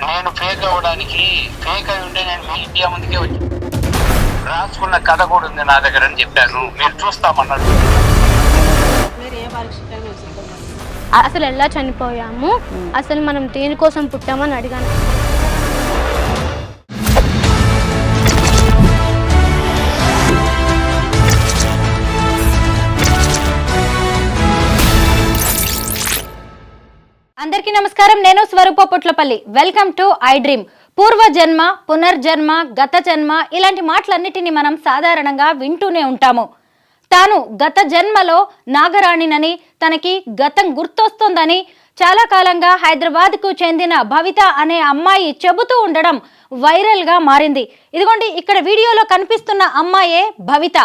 నేను ఫేక్ అవ్వడానికి ఫేక్ అయి ఉంటే నేను మీడియా ముందుకే వచ్చి రాసుకున్న కథ కూడా ఉంది నా దగ్గర అని చెప్పాను. మీరు చూస్తామన్నారు. అసలు ఎలా చనిపోయాము, అసలు మనం దేనికోసం పుట్టామని అడిగాను. అందరికీ నమస్కారం. నేను Swaroopa Putlapalli. Welcome to I dream. పూర్వజన్మ, పునర్జన్మ, గత జన్మ ఇలాంటి మాటలన్నిటినీ మనం సాధారణంగా వింటూనే ఉంటాము. తాను గత జన్మలో నాగరాణినని, తనకి గతం గుర్తొస్తుందని చాలా కాలంగా హైదరాబాద్కు చెందిన భవిత అనే అమ్మాయి చెబుతూ ఉండడం వైరల్గా మారింది. ఇదిగోండి, ఇక్కడ వీడియోలో కనిపిస్తున్న అమ్మాయే భవిత.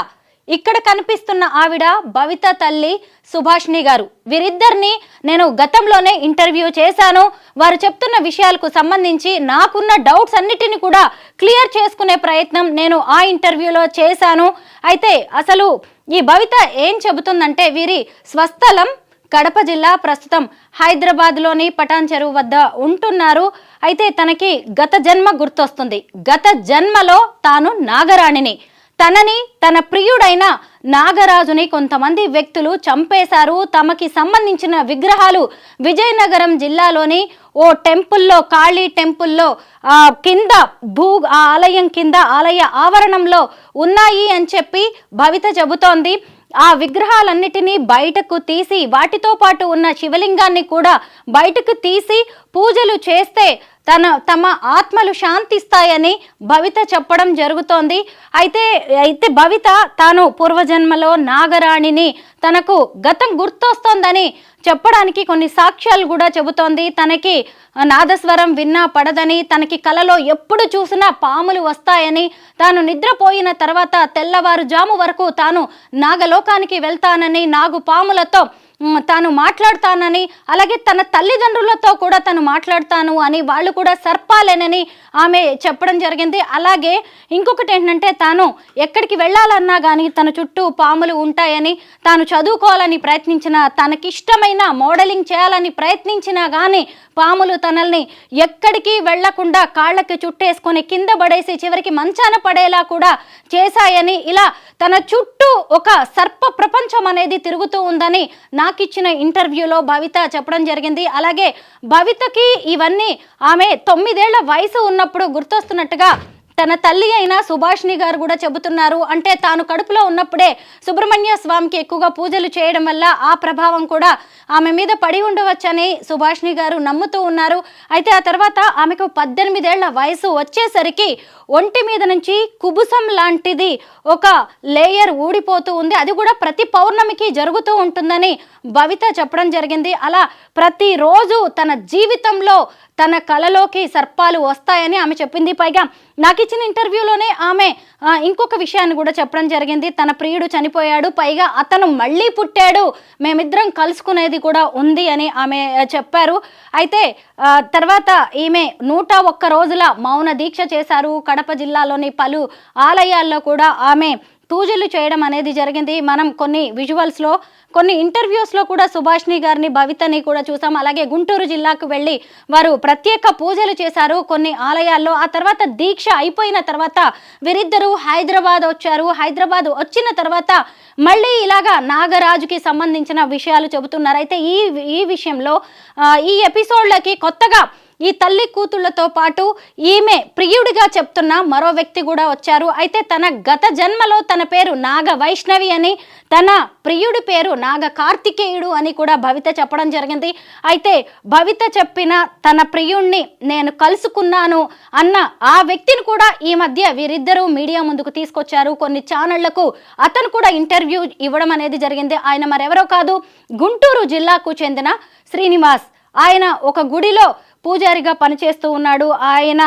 ఇక్కడ కనిపిస్తున్న ఆవిడ భవిత తల్లి సుభాషిణి గారు. వీరిద్దరిని నేను గతంలోనే ఇంటర్వ్యూ చేశాను. వారు చెప్తున్న విషయాలకు సంబంధించి నాకున్న డౌట్స్ అన్నిటిని కూడా క్లియర్ చేసుకునే ప్రయత్నం నేను ఆ ఇంటర్వ్యూలో చేశాను. అయితే అసలు ఈ భవిత ఏం చెబుతుందంటే, వీరి స్వస్థలం కడప జిల్లా, ప్రస్తుతం హైదరాబాద్లోని పటాన్ చెరువు వద్ద ఉంటున్నారు. అయితే తనకి గత జన్మ గుర్తొస్తుంది. గత జన్మలో తాను నాగరాణిని, తనని తన ప్రియుడైన నాగరాజుని కొంతమంది వ్యక్తులు చంపేశారు. తమకి సంబంధించిన విగ్రహాలు విజయనగరం జిల్లాలోని ఓ టెంపుల్లో, కాళీ టెంపుల్లో కింద ఆలయం కింద, ఆలయ ఆవరణంలో ఉన్నాయి అని చెప్పి భవిత చెబుతోంది. ఆ విగ్రహాలన్నిటినీ బయటకు తీసి, వాటితో పాటు ఉన్న శివలింగాన్ని కూడా బయటకు తీసి పూజలు చేస్తే తమ ఆత్మలు శాంతిస్తాయని భవిత చెప్పడం జరుగుతోంది. అయితే భవిత తాను పూర్వజన్మలో నాగరాణిని, తనకు గతం గుర్తొస్తోందని చెప్పడానికి కొన్ని సాక్ష్యాలు కూడా చెబుతోంది. తనకి నాదస్వరం విన్నా పడదని, తనకి కలలో ఎప్పుడు చూసినా పాములు వస్తాయని, తాను నిద్రపోయిన తర్వాత తెల్లవారుజాము వరకు తాను నాగలోకానికి వెళ్తానని, నాగు పాములతో తాను మాట్లాడతానని, అలాగే తన తల్లిదండ్రులతో కూడా తను మాట్లాడతాను అని, వాళ్ళు కూడా సర్పాలేనని ఆమె చెప్పడం జరిగింది. అలాగే ఇంకొకటి ఏంటంటే, తాను ఎక్కడికి వెళ్ళాలన్నా కానీ తన చుట్టూ పాములు ఉంటాయని, తాను చదువుకోవాలని ప్రయత్నించిన, తనకిష్టమైన మోడలింగ్ చేయాలని ప్రయత్నించినా కానీ పాములు తనల్ని ఎక్కడికి వెళ్లకుండా కాళ్ళకి చుట్టేసుకొని కింద పడేసి చివరికి మంచాన పడేలా కూడా చేశాయని, ఇలా తన చుట్టూ ఒక సర్ప ప్రపంచం అనేది తిరుగుతూ ఉందని నాకిచ్చిన ఇంటర్వ్యూలో భవిత చెప్పడం జరిగింది. అలాగే భవితకి ఇవన్నీ ఆమె 9 ఏళ్ల వయసు ఉన్నప్పుడు గుర్తొస్తున్నట్టుగా తన తల్లి అయిన సుభాషిణి గారు కూడా చెబుతున్నారు. అంటే తాను కడుపులో ఉన్నప్పుడే సుబ్రహ్మణ్య స్వామికి ఎక్కువగా పూజలు చేయడం వల్ల ఆ ప్రభావం కూడా ఆమె మీద పడి ఉండవచ్చని సుభాషిణి గారు నమ్ముతూ ఉన్నారు. అయితే ఆ తర్వాత ఆమెకు 18 ఏళ్ల వయసు వచ్చేసరికి ఒంటి మీద నుంచి కుబుసం లాంటిది ఒక లేయర్ ఊడిపోతూ ఉంది. అది కూడా ప్రతి పౌర్ణమికి జరుగుతూ ఉంటుందని భవిత చెప్పడం జరిగింది. అలా ప్రతిరోజు తన జీవితంలో తన కలలోకి సర్పాలు వస్తాయని ఆమె చెప్పింది. పైగా నాకు ఇచ్చిన ఇంటర్వ్యూలోనే ఆమె ఇంకొక విషయాన్ని కూడా చెప్పడం జరిగింది. తన ప్రియుడు చనిపోయాడు, పైగా అతను మళ్ళీ పుట్టాడు, మేమిద్దరం కలుసుకునేది కూడా ఉంది అని ఆమె చెప్పారు. అయితే తర్వాత ఈమె 101 రోజుల మౌన దీక్ష చేశారు. కడప జిల్లాలోని పలు ఆలయాల్లో కూడా ఆమె పూజలు చేయడం అనేది జరిగింది. మనం కొన్ని విజువల్స్లో, కొన్ని ఇంటర్వ్యూస్లో కూడా సుభాషిణి గారిని, భవితని కూడా చూసాం. అలాగే గుంటూరు జిల్లాకు వెళ్ళి వారు ప్రత్యేక పూజలు చేశారు కొన్ని ఆలయాల్లో. ఆ తర్వాత దీక్ష అయిపోయిన తర్వాత వీరిద్దరూ హైదరాబాద్ వచ్చారు. హైదరాబాద్ వచ్చిన తర్వాత మళ్ళీ ఇలాగా నాగరాజుకి సంబంధించిన విషయాలు చెబుతున్నారు. అయితే ఈ విషయంలో ఈ ఎపిసోడ్లకి కొత్తగా ఈ తల్లి కూతుళ్లతో పాటు ఈమె ప్రియుడిగా చెప్తున్న మరో వ్యక్తి కూడా వచ్చారు. అయితే తన గత జన్మలో తన పేరు నాగ వైష్ణవి అని, తన ప్రియుడి పేరు నాగ కార్తికేయుడు అని కూడా భవిత చెప్పడం జరిగింది. అయితే భవిత చెప్పిన తన ప్రియుణ్ణి నేను కలుసుకున్నాను అన్న ఆ వ్యక్తిని కూడా ఈ మధ్య వీరిద్దరూ మీడియా ముందుకు తీసుకొచ్చారు. కొన్ని ఛానళ్లకు అతను కూడా ఇంటర్వ్యూ ఇవ్వడం అనేది జరిగింది. ఆయన మరెవరో కాదు, గుంటూరు జిల్లాకు చెందిన శ్రీనివాస్. ఆయన ఒక గుడిలో పూజారిగా పనిచేస్తూ ఉన్నాడు. ఆయన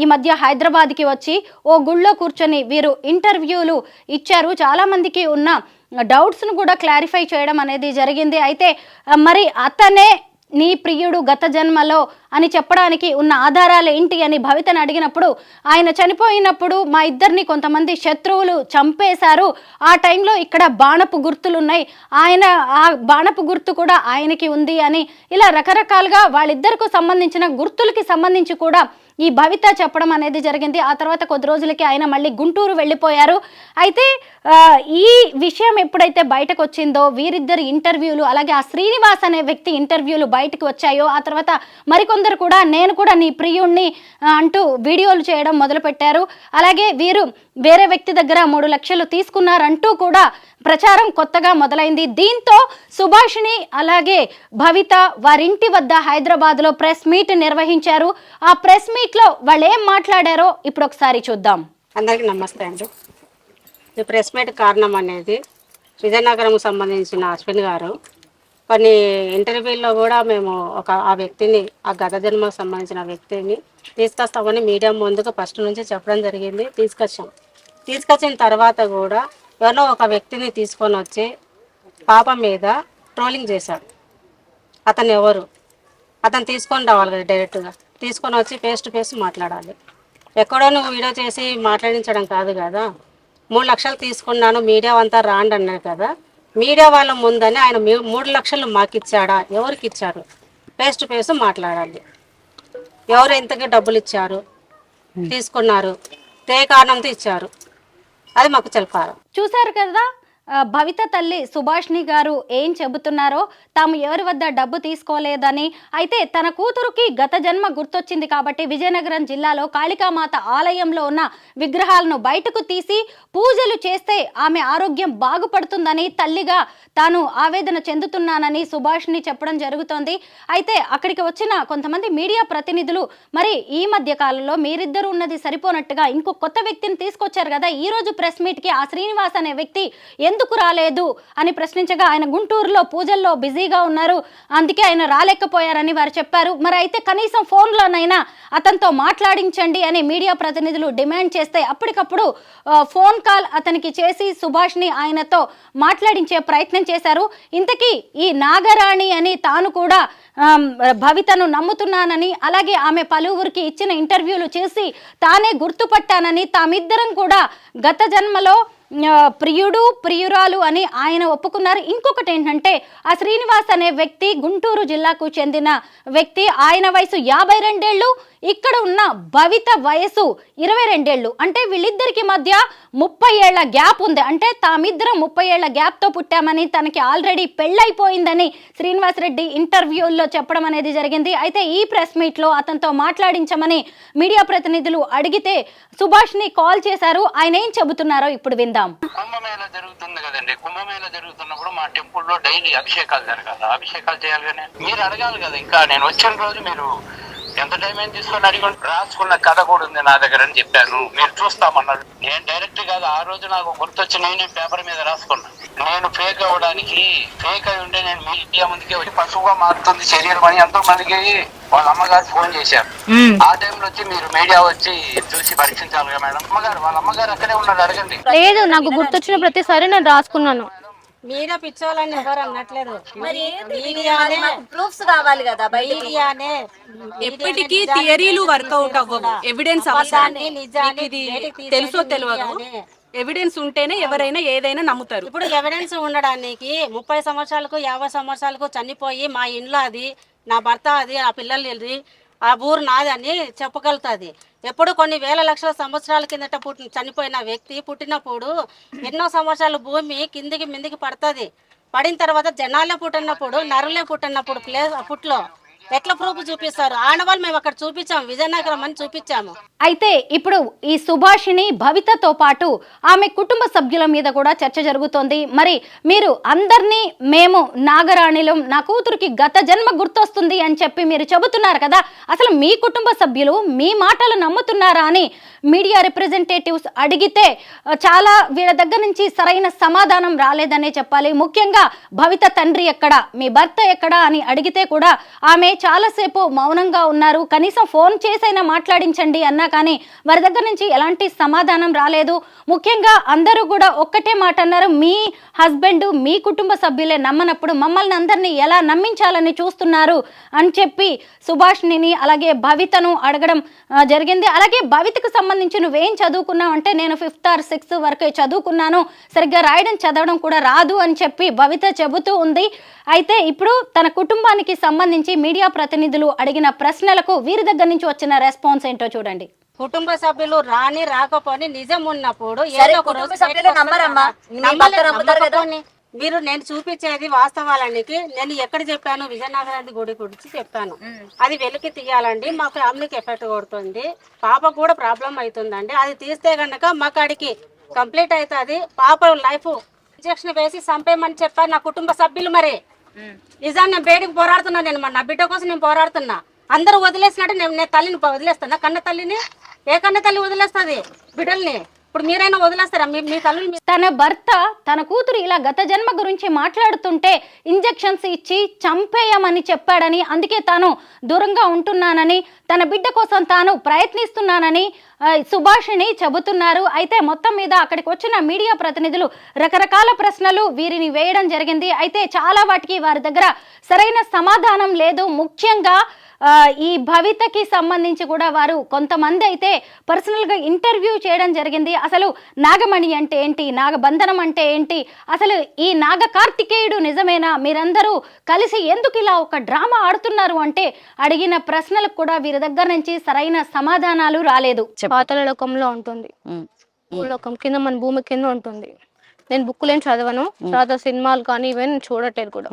ఈ మధ్య హైదరాబాద్కి వచ్చి ఓ గుళ్ళో కూర్చొని వీరు ఇంటర్వ్యూలు ఇచ్చారు. చాలామందికి ఉన్న డౌట్స్ను కూడా క్లారిఫై చేయడం అనేది జరిగింది. అయితే మరి అతనే నీ ప్రియుడు గత జన్మలో అని చెప్పడానికి ఉన్న ఆధారాలు ఏంటి అని భవితను అడిగినప్పుడు ఆయన చనిపోయినప్పుడు మా ఇద్దరిని కొంతమంది శత్రువులు చంపేశారు, ఆ టైంలో ఇక్కడ బాణపు గుర్తులు ఉన్నాయి, ఆయన ఆ బాణపు గుర్తు కూడా ఆయనకి ఉంది అని ఇలా రకరకాలుగా వాళ్ళిద్దరికి సంబంధించిన గుర్తులకి సంబంధించి కూడా ఈ భవిత చెప్పడం అనేది జరిగింది. ఆ తర్వాత కొద్ది రోజులకి ఆయన మళ్ళీ గుంటూరు వెళ్ళిపోయారు. అయితే ఈ విషయం ఎప్పుడైతే బయటకు వచ్చిందో వీరిద్దరి ఇంటర్వ్యూలు, అలాగే ఆ శ్రీనివాస్ అనే వ్యక్తి ఇంటర్వ్యూలు బయటకు వచ్చాయో ఆ తర్వాత మరికొందరు కూడా నేను కూడా నీ ప్రియుణ్ణి అంటూ వీడియోలు చేయడం మొదలుపెట్టారు. అలాగే వీరు వేరే వ్యక్తి దగ్గర 3 లక్షలు తీసుకున్నారంటూ కూడా ప్రచారం కొత్తగా మొదలైంది. దీంతో సుభాషిణి అలాగే భవిత వారింటి వద్ద హైదరాబాద్లో ప్రెస్ మీట్ నిర్వహించారు. ఆ ప్రెస్ మీట్లో వాళ్ళు ఏం మాట్లాడారో ఇప్పుడు ఒకసారి చూద్దాం. అందరికీ నమస్తే అండి. ఈ ప్రెస్ మీట్ కారణం అనేది విజయనగరం సంబంధించిన అశ్విన్ గారు కొన్ని ఇంటర్వ్యూల్లో కూడా మేము ఆ వ్యక్తిని, ఆ గత జన్మకు సంబంధించిన వ్యక్తిని తీసుకొస్తామని మీడియా ముందుకు ఫస్ట్ నుంచి చెప్పడం జరిగింది. తీసుకొచ్చిన తర్వాత కూడా ఎవరో ఒక వ్యక్తిని తీసుకొని వచ్చి పాప మీద ట్రోలింగ్ చేశాడు. అతను ఎవరు, అతను తీసుకొని రావాలి కదా, డైరెక్ట్గా తీసుకొని వచ్చి ఫేస్ టు ఫేస్ మాట్లాడాలి. ఎక్కడో నువ్వు వీడియో చేసి మాట్లాడించడం కాదు కదా. 3 లక్షలు తీసుకున్నాను మీడియా అంతా రాండి అన్నారు కదా, మీడియా వాళ్ళ ముందని ఆయన 3 లక్షలు మాకు ఇచ్చాడా, ఎవరికి ఇచ్చారు, ఫేస్ టు ఫేస్ మాట్లాడాలి. ఎవరు ఎంతగా డబ్బులు ఇచ్చారు, తీసుకున్నారు, ఏ కారణంతో ఇచ్చారు, అది మాకు చెప్పాలి. చూశారు కదా భవిత తల్లి సుభాష్ని గారు ఏం చెబుతున్నారో, తాము ఎవరి వద్ద డబ్బు తీసుకోలేదని, అయితే తన కూతురుకి గత జన్మ గుర్తొచ్చింది కాబట్టి విజయనగరం జిల్లాలో కాళికామాత ఆలయంలో ఉన్న విగ్రహాలను బయటకు తీసి పూజలు చేస్తే ఆమె ఆరోగ్యం బాగుపడుతుందని తల్లిగా తాను ఆవేదన చెందుతున్నానని సుభాష్ని చెప్పడం జరుగుతోంది. అయితే అక్కడికి వచ్చిన కొంతమంది మీడియా ప్రతినిధులు మరి ఈ మధ్య కాలంలో మీరిద్దరు ఉన్నది సరిపోనట్టుగా ఇంకో కొత్త వ్యక్తిని తీసుకొచ్చారు కదా, ఈ రోజు ప్రెస్ మీట్కి ఆ శ్రీనివాస్ అనే వ్యక్తి ఎందుకు రాలేదు అని ప్రశ్నించగా ఆయన గుంటూరులో పూజల్లో బిజీగా ఉన్నారు, అందుకే ఆయన రాలేకపోయారని వారు చెప్పారు. మరి అయితే కనీసం ఫోన్లోనైనా అతనితో మాట్లాడించండి అని మీడియా ప్రతినిధులు డిమాండ్ చేస్తే అప్పటికప్పుడు ఫోన్ కాల్ అతనికి చేసి సుభాష్ని ఆయనతో మాట్లాడించే ప్రయత్నం చేశారు. ఇంతకీ ఈ నాగరాణి అని తాను కూడా భవితను నమ్ముతున్నానని, అలాగే ఆమె పలువురికి ఇచ్చిన ఇంటర్వ్యూలు చేసి తానే గుర్తుపట్టానని, తామిద్దరం కూడా గత జన్మలో ప్రియుడు ప్రియురాలు అని ఆయన ఒప్పుకున్నారు. ఇంకొకటి ఏంటంటే ఆ శ్రీనివాస్ అనే వ్యక్తి గుంటూరు జిల్లాకు చెందిన వ్యక్తి, ఆయన వయసు 52 ఏళ్ళు, ఇక్కడ ఉన్న భవిత వయసు 22 ఏళ్ళు. అంటే వీళ్ళిద్దరికి మధ్య 30 ఏళ్ల గ్యాప్ ఉంది. అంటే తామిద్దరం 30 ఏళ్ల గ్యాప్తో పుట్టామని, తనకి ఆల్రెడీ పెళ్ళైపోయిందని శ్రీనివాస్ రెడ్డి ఇంటర్వ్యూల్లో చెప్పడం అనేది జరిగింది. అయితే ఈ ప్రెస్ మీట్లో అతనితో మాట్లాడించమని మీడియా ప్రతినిధులు అడిగితే సుభాష్ని కాల్ చేశారు. ఆయన ఏం చెబుతున్నారో ఇప్పుడు విందాం. కుంభమేళ జరుగుతుంది కదండి, కుంభమేళ జరుగుతున్నప్పుడు మా టెంపుల్లో డైలీ అభిషేకాలు జరగాలి, అభిషేకాలు చేయాలి కానీ మీరు అడగాలి కదా. ఇంకా నేను వచ్చిన రోజు మీరు ఎంత టైం ఏం తీసుకొని అడిగి రాసుకున్న కథ కూడా ఉంది నా దగ్గర అని చెప్పాను, మీరు చూస్తామన్నారు. నేను డైరెక్ట్ కాదు, ఆ రోజు నాకు గుర్తొచ్చి నేను పేపర్ మీద రాసుకున్నా. నేను ఫేక్ అవ్వడానికి, ఫేక్ అయి ఉంటే నేను మీడియా ముందుకే వచ్చి పశువుగా మారుతుంది శరీరం అని ఎంతో మందికి వాళ్ళ అమ్మగారు ఫోన్ చేశారు. ఆ టైంలో వచ్చి మీరు మీడియా వచ్చి చూసి పరీక్షించాలిగా మేడం. అమ్మగారు వాళ్ళ అమ్మగారు అక్కడే ఉన్నారు, అడగండి. లేదు, నాకు గుర్తొచ్చిన ప్రతిసారి నేను రాసుకున్నాను. మీడియా పిచ్చోళ్ళని ఎవరు అనట్లేదు, మరి ప్రూఫ్స్ కావాలి కదా. మీడియానే ఎప్పటికీ థియరీలు వర్కౌట్ అవ్వవు, ఎవిడెన్స్ అవసరం. ఇది తెలుసో తెలియదు, ఎవిడెన్స్ ఉంటేనే ఎవరైనా ఏదైనా నమ్ముతారు. ఇప్పుడు ఎవిడెన్స్ ఉండడానికి 30 సంవత్సరాలకు 50 సంవత్సరాలకు చనిపోయి మా ఇంట్లో అది నా భర్త, అది నా పిల్లలు, ఆ ఊరు నాది అని చెప్పగలుగుతుంది. ఎప్పుడు కొన్ని వేల లక్షల సంవత్సరాల కిందట చనిపోయిన వ్యక్తి పుట్టినప్పుడు ఎన్నో సంవత్సరాలు భూమి కిందికి మిందికి పడుతుంది. పడిన తర్వాత జనాలే పుట్టినప్పుడు, నరులే పుట్టినప్పుడు పుట్లో ఎట్లా ప్రూఫ్ చూపిస్తారు? ఆడవాళ్ళు మేము అక్కడ చూపించాము, విజయనగరం అని చూపించాము. అయితే ఇప్పుడు ఈ సుభాషిణి భవితతో పాటు ఆమె కుటుంబ సభ్యుల మీద కూడా చర్చ జరుగుతోంది. మరి మీరు అందరినీ మేము నాగరాణిలం, నా కూతురికి గత జన్మ గుర్తొస్తుంది అని చెప్పి మీరు చెబుతున్నారు కదా, అసలు మీ కుటుంబ సభ్యులు మీ మాటలు నమ్ముతున్నారా అని మీడియా రిప్రజెంటేటివ్స్ అడిగితే చాలా వీళ్ళ దగ్గర నుంచి సరైన సమాధానం రాలేదనే చెప్పాలి. ముఖ్యంగా భవిత తండ్రి ఎక్కడ, మీ భర్త ఎక్కడ అని అడిగితే కూడా ఆమె చాలాసేపు మౌనంగా ఉన్నారు. కనీసం ఫోన్ చేసైనా మాట్లాడించండి అన్నా కానీ వారి దగ్గర నుంచి ఎలాంటి సమాధానం రాలేదు. ముఖ్యంగా అందరూ కూడా ఒక్కటే మాట అన్నారు, మీ హస్బెండ్ మీ కుటుంబ సభ్యులే నమ్మనప్పుడు మమ్మల్ని అందరినీ ఎలా నమ్మించాలని చూస్తున్నారు అని చెప్పి సుభాష్ని అలాగే భవితను అడగడం జరిగింది. అలాగే భవితకు సంబంధించి నువ్వేం చదువుకున్నావు అంటే నేను 5th or 6th వరకే చదువుకున్నాను, సరిగ్గా రాయడం చదవడం కూడా రాదు అని చెప్పి భవిత చెబుతూ ఉంది. అయితే ఇప్పుడు తన కుటుంబానికి సంబంధించి మీడియా ప్రతినిధులు అడిగిన ప్రశ్నలకు వీరి దగ్గర నుంచి వచ్చిన రెస్పాన్స్ ఏంటో చూడండి. కుటుంబ సభ్యులు రాకపోని నిజం ఉన్నప్పుడు సరే, ఏదో ఒక కుటుంబ రోజు సభ్యులు నమ్మరమ్మా. మీ భర్త నమ్ముతారు కదా. మీరు నేను చూపించేది వాస్తవాలనికి నేను ఎక్కడ చెప్పాను, విజయనగరానికి గుడి గురించి చెప్పాను. అది వెలికి తీయాలండి, మా ఫ్యామిలీకి ఎఫెక్ట్ కొడుతుంది, పాపకు కూడా ప్రాబ్లం అవుతుందండి. అది తీస్తే కనుక మా కాడికి కంప్లీట్ అవుతుంది, పాప లైఫ్ ఇంజక్షన్ వేసి చంపేయమని చెప్పారు నా కుటుంబ సభ్యులు. మరి నిజాన్ని నేను బయటకు పోరాడుతున్నా, నేను నా బిడ్డ కోసం నేను పోరాడుతున్నా. అందరూ వదిలేసినట్టు నేను తల్లిని వదిలేస్తున్నా, కన్న తల్లిని. ఏ కన్న తల్లి వదిలేస్తుంది బిడ్డల్ని? ఇప్పుడు మీరైనా వదిలేస్తారా మీ తల్లి? తన భర్త తన కూతురు ఇలా గత జన్మ గురించి మాట్లాడుతుంటే ఇంజెక్షన్స్ ఇచ్చి చంపేయమని చెప్పాడని, అందుకే తాను దూరంగా ఉంటున్నానని, తన బిడ్డ కోసం తాను ప్రయత్నిస్తున్నానని సుభాషిణి చెబుతున్నారు. అయితే మొత్తం మీద అక్కడికి వచ్చిన మీడియా ప్రతినిధులు రకరకాల ప్రశ్నలు వీరిని వేయడం జరిగింది. అయితే చాలా వాటికి వారి దగ్గర సరైన సమాధానం లేదు. ముఖ్యంగా ఈ భవితకి సంబంధించి కూడా వారు కొంతమంది అయితే పర్సనల్గా ఇంటర్వ్యూ చేయడం జరిగింది. అసలు నాగమణి అంటే ఏంటి, నాగబంధనం అంటే ఏంటి, అసలు ఈ నాగ కార్తికేయుడు నిజమేనా, మీరందరూ కలిసి ఎందుకు ఇలా ఒక డ్రామా ఆడుతున్నారు అంటే అడిగిన ప్రశ్నలకు కూడా వీరి దగ్గర నుంచి సరైన సమాధానాలు రాలేదు. పాతాళ లోకంలో ఉంటుంది, లోకం కింద మన భూమి కింద ఉంటుంది. నేను బుక్కులేం చదవను, తర్వాత సినిమాలు కానీ ఇవన్నీ చూడట్లేదు కూడా.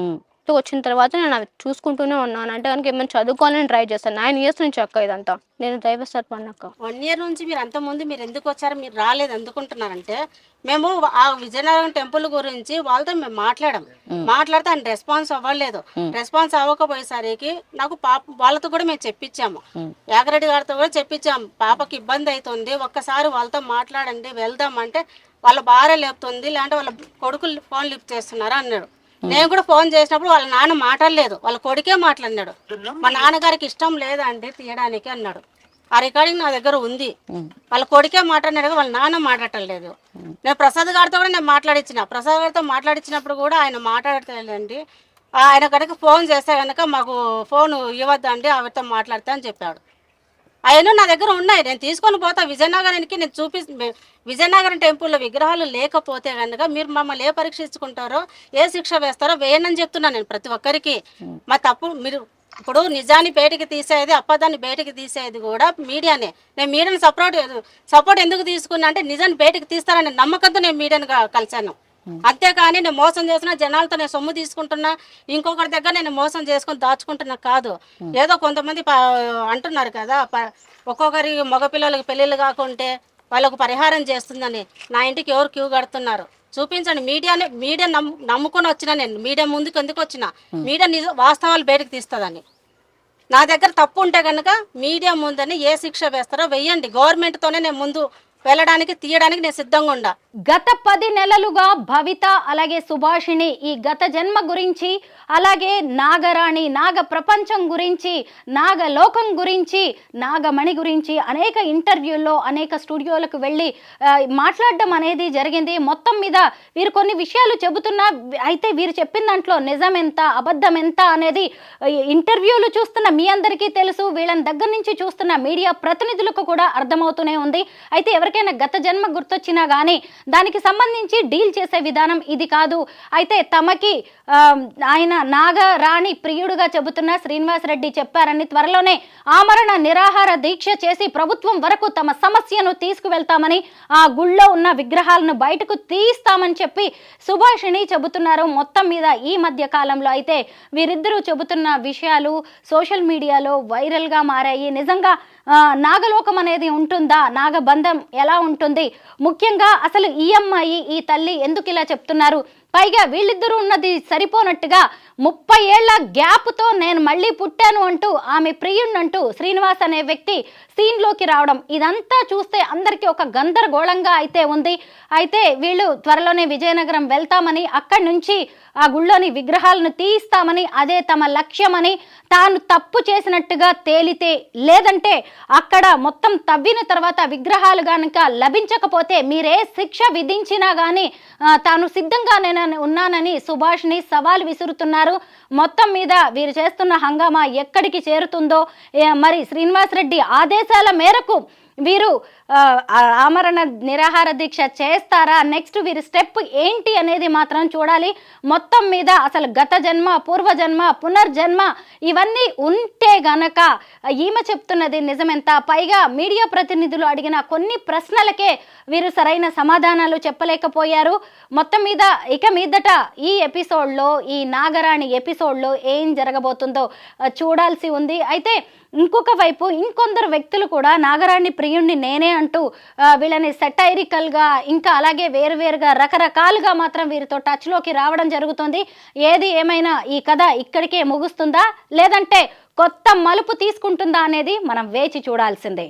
వచ్చిన తర్వాత నేను అవి చూసుకుంటూనే ఉన్నాను. అంటే కనుక ఏమైనా చదువుకోవాలని ట్రై చేస్తాను. 9 years నుంచి అక్క ఇదంతా నేను దైవ సర్పన్నక్క. 1 year నుంచి మీరు అంతకుముందు మీరు ఎందుకు వచ్చారు, మీరు రాలేదు ఎందుకుంటున్నారంటే, మేము ఆ విజయనగరం టెంపుల్ గురించి వాళ్ళతో మేము మాట్లాడితే ఆయన రెస్పాన్స్ అవ్వలేదు. రెస్పాన్స్ అవ్వకపోయేసరికి నాకు పాప వాళ్ళతో కూడా మేము చెప్పించాము, యాగరెడ్డి గారితో కూడా చెప్పించాము, పాపకి ఇబ్బంది అవుతుంది, ఒక్కసారి వాళ్ళతో మాట్లాడండి వెళ్దాం అంటే వాళ్ళ భార్య లేపుతుంది, లేదంటే వాళ్ళ కొడుకులు ఫోన్ లిఫ్ట్ చేస్తున్నారు అన్నాడు. నేను కూడా ఫోన్ చేసినప్పుడు వాళ్ళ నాన్న మాట్లాడలేదు, వాళ్ళ కొడుకే మాట్లాడినాడు. మా నాన్నగారికి ఇష్టం లేదండి తీయడానికి అన్నాడు. ఆ రికార్డింగ్ నా దగ్గర ఉంది. వాళ్ళ కొడుకే మాట్లాడినాడు, వాళ్ళ నాన్న మాట్లాడలేదు. నేను ప్రసాద్ గారితో కూడా నేను ప్రసాద్ గారితో మాట్లాడించినప్పుడు కూడా ఆయన మాట్లాడలేదండి. ఆయన కనుక ఫోన్ చేస్తే కనుక మాకు ఫోన్ ఇవ్వద్దండి, ఆవిడతో మాట్లాడతా అని చెప్పాడు. అవన్నీ నా దగ్గర ఉన్నాయి, నేను తీసుకొని పోతా విజయనగరానికి. నేను విజయనగరం టెంపుల్లో విగ్రహాలు లేకపోతే కనుక మీరు మమ్మల్ని ఏ పరీక్షించుకుంటారో, ఏ శిక్ష వేస్తారో వేయనని చెప్తున్నాను నేను ప్రతి ఒక్కరికి. మా తప్పు మీరు ఇప్పుడు నిజాన్ని బయటకు తీసేది, అబద్ధాన్ని బయటకు తీసేది కూడా మీడియానే. నేను మీడియాని సపోర్ట్ ఎందుకు తీసుకున్నా అంటే నిజాన్ని బయటకు తీస్తారనే నమ్మకంతో నేను మీడియాని కలిశాను. అంతేకాని నేను మోసం చేసిన జనాలతో నేను సొమ్ము తీసుకుంటున్నా, ఇంకొకరి దగ్గర నేను మోసం చేసుకొని దాచుకుంటున్నా కాదు. ఏదో కొంతమంది అంటున్నారు కదా, ఒక్కొక్కరి మగపిల్లలకి పెళ్ళిళ్ళు కాకుంటే వాళ్ళకు పరిహారం చేస్తుందని. నా ఇంటికి ఎవరు క్యూ కడుతున్నారు చూపించండి. మీడియా నమ్ముకొని వచ్చిన నేను మీడియా ముందుకు ఎందుకు వచ్చిన, మీడియా వాస్తవాలు బయటకు తీస్తుందని. నా దగ్గర తప్పు ఉంటే కనుక మీడియా ముందని ఏ శిక్ష వేస్తారో వెయ్యండి. గవర్నమెంట్తోనే నేను ముందు వెళ్ళడానికి తీయడానికి నేను సిద్ధంగా ఉండా. గత 10 నెలలుగా భవిత అలాగే సుభాషిణి ఈ గత జన్మ గురించి, అలాగే నాగరాణి, నాగ ప్రపంచం గురించి, నాగలోకం గురించి, నాగమణి గురించి అనేక ఇంటర్వ్యూల్లో అనేక స్టూడియోలకు వెళ్ళి మాట్లాడడం అనేది జరిగింది. మొత్తం మీద వీరు కొన్ని విషయాలు చెబుతున్నా, అయితే వీరు చెప్పిన దాంట్లో నిజం ఎంత అబద్ధం ఎంత అనేది ఇంటర్వ్యూలు చూస్తున్న మీ అందరికీ తెలుసు, వీళ్ళని దగ్గర నుంచి చూస్తున్న మీడియా ప్రతినిధులకు కూడా అర్థమవుతూనే ఉంది. అయితే ఎవరికైనా గత జన్మ గుర్తొచ్చినా కానీ దానికి సంబంధించి డీల్ చేసే విధానం ఇది కాదు. అయితే తమకి ఆయన నాగరాణి ప్రియుడుగా చెబుతున్న శ్రీనివాసరెడ్డి చెప్పారని, త్వరలోనే ఆమరణ నిరాహార దీక్ష చేసి ప్రభుత్వం వరకు తమ సమస్యను తీసుకువెళ్తామని, ఆ గుళ్ళో ఉన్న విగ్రహాలను బయటకు తీస్తామని చెప్పి సుభాషిణి చెబుతున్నారు. మొత్తం మీద ఈ మధ్య కాలంలో అయితే వీరిద్దరూ చెబుతున్న విషయాలు సోషల్ మీడియాలో వైరల్గా మారాయి. నిజంగా నాగలోకం అనేది ఉంటుందా, నాగబంధం ఎలా ఉంటుంది, ముఖ్యంగా అసలు ఈ అమ్మాయి ఈ తల్లి ఎందుకు ఇలా చెప్తున్నారు, పైగా వీళ్ళిద్దరూ ఉన్నది సరిపోనట్టుగా 30 ఏళ్ల గ్యాప్తో నేను మళ్ళీ పుట్టాను అంటూ ఆమె ప్రియుణ్ణంటూ శ్రీనివాస్ అనే వ్యక్తి సీన్లోకి రావడం, ఇదంతా చూస్తే అందరికీ ఒక గందరగోళంగా అయితే ఉంది. అయితే వీళ్ళు త్వరలోనే విజయనగరం వెళ్తామని, అక్కడి నుంచి ఆ గుళ్ళోని విగ్రహాలను తీయిస్తామని, అదే తమ లక్ష్యమని, తాను తప్పు చేసినట్టుగా తేలితే, లేదంటే అక్కడ మొత్తం తవ్విన తర్వాత విగ్రహాలు కనుక లభించకపోతే మీరే శిక్ష విధించినా కానీ తాను సిద్ధంగా నేను ఉన్నానని సుభాష్ని సవాల్ విసురుతున్నారు. మొత్తం మీద వీరు చేస్తున్న హంగామా ఎక్కడికి చేరుతుందో, మరి శ్రీనివాస్ రెడ్డి ఆదేశాల మేరకు వీరు ఆమరణ నిరాహార దీక్ష చేస్తారా, నెక్స్ట్ వీరి స్టెప్ ఏంటి అనేది మాత్రం చూడాలి. మొత్తం మీద అసలు గత జన్మ, పూర్వజన్మ, పునర్జన్మ ఇవన్నీ ఉంటే గనక ఈమె చెప్తున్నది నిజమెంత? పైగా మీడియా ప్రతినిధులు అడిగిన కొన్ని ప్రశ్నలకే వీరు సరైన సమాధానాలు చెప్పలేకపోయారు. మొత్తం మీద ఇక మీదట ఈ ఎపిసోడ్లో, ఈ నాగరాణి ఎపిసోడ్లో ఏం జరగబోతుందో చూడాల్సి ఉంది. అయితే ఇంకొక వైపు ఇంకొందరు వ్యక్తులు కూడా నాగరాణి ప్రియుణ్ణి నేనే అంటూ వీళ్ళని సెటైరికల్గా, ఇంకా అలాగే వేరువేరుగా రకరకాలుగా మాత్రం వీరితో టచ్లోకి రావడం జరుగుతుంది. ఏది ఏమైనా ఈ కథ ఇక్కడికే ముగుస్తుందా, లేదంటే కొత్త మలుపు తీసుకుంటుందా అనేది మనం వేచి చూడాల్సిందే.